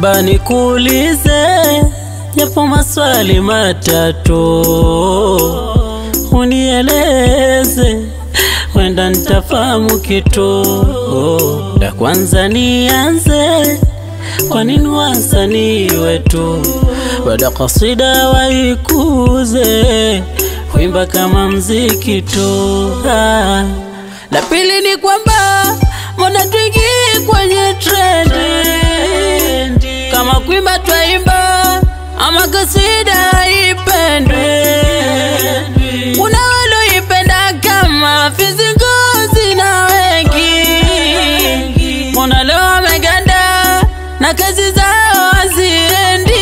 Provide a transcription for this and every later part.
naomba nikuulize japo maswali matatu, unieleze wenda nitafahamu kitu. La kwanza nianze, kwa nini wasanii wetu baada kasida waikuze kuimba kama mziki tu? La pili ni kwamba mbona tuingie kwenye trendi, kama kuimba twaimba ama kasida ipendwe. Kuna waloipenda kama fizingozi na wengi, mbona leo wameganda na kazi zao haziendi.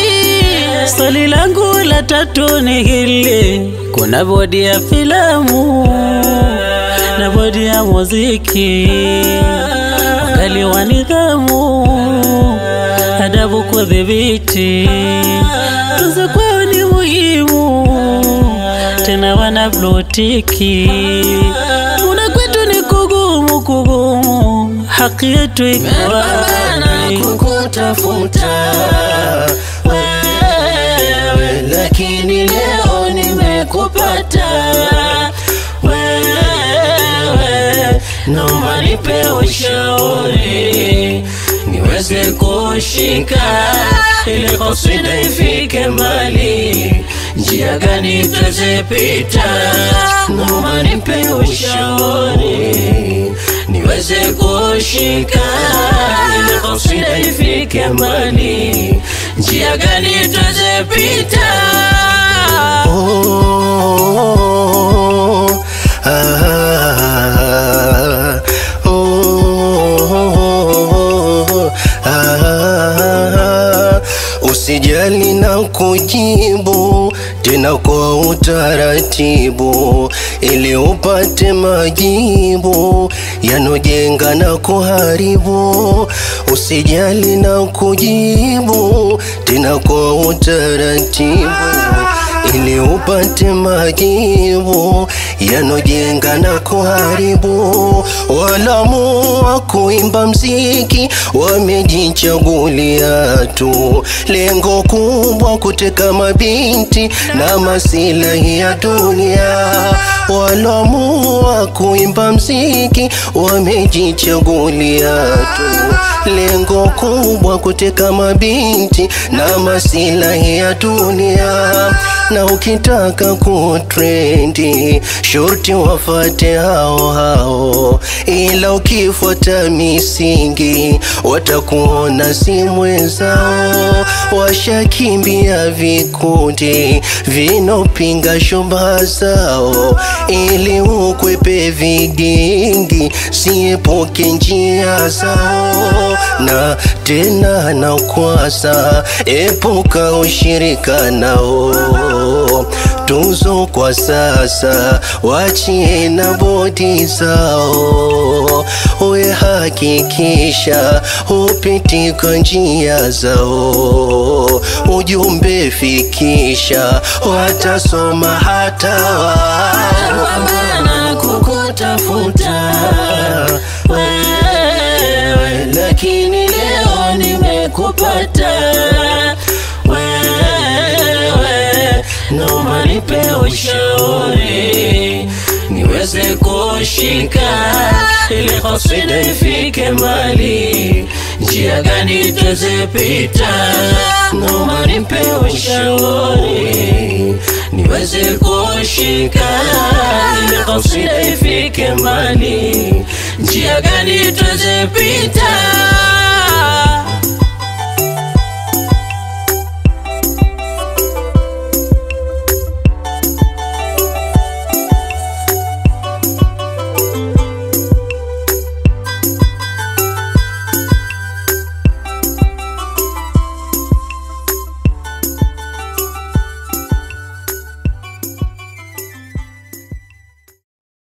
Swali langu la tatu ni hili: kuna bodi ya filamu na bodi ya muziki, wakali wa nidhamu, adabu kudhibiti. Tuzo kwao ni muhimu, tena wanablotiki. Kuna kwetu ni kugumu, haki yetu iko wapi? Kukutafuta wewe, lakini leo nimekupata wewe. Naomba nipe ushauri niweze kushika ile kasida ifike mbali, njia gani tuzipita? Naomba nipe ushauri niweze kushika ile kasida ifike mbali, njia gani tuzipita? Usijali na kujibu tena kwa utaratibu, ili upate majibu yanojenga na kuharibu. Usijali na kujibu tena kwa utaratibu, ili upate majibu yanojenga na kuharibu. Walaamua kuimba mziki wamejichagulia tu, lengo kubwa kuteka mabinti na masilahi ya dunia. Walaamua kuimba mziki wamejichagulia tu, lengo kubwa kuteka mabinti na masilahi ya dunia. Na ukitaka kutrendi shurti wafate hao, ila ukifuata misingi watakuona si mwenzao. Washakimbia vikundi vinopinga shubha zao, ili ukwepe vigingi siepuke njia zao. Na tena na kwasa epuka ushirika nao. Tuzo kwa sasa wachie na bodi zao, uwe hakikisha upiti kwa njia zao. Ujumbe fikisha, watasoma hata wao. Amana kukutafuta wewe, lakini leo nimekupata wewe. Naomba nipe ushauri niweze kushika ile kasida ifike mbali, njia gani tuzipita? Naomba nipe ushauri niweze kushika ile kasida ifike mbali, njia gani tuzipita?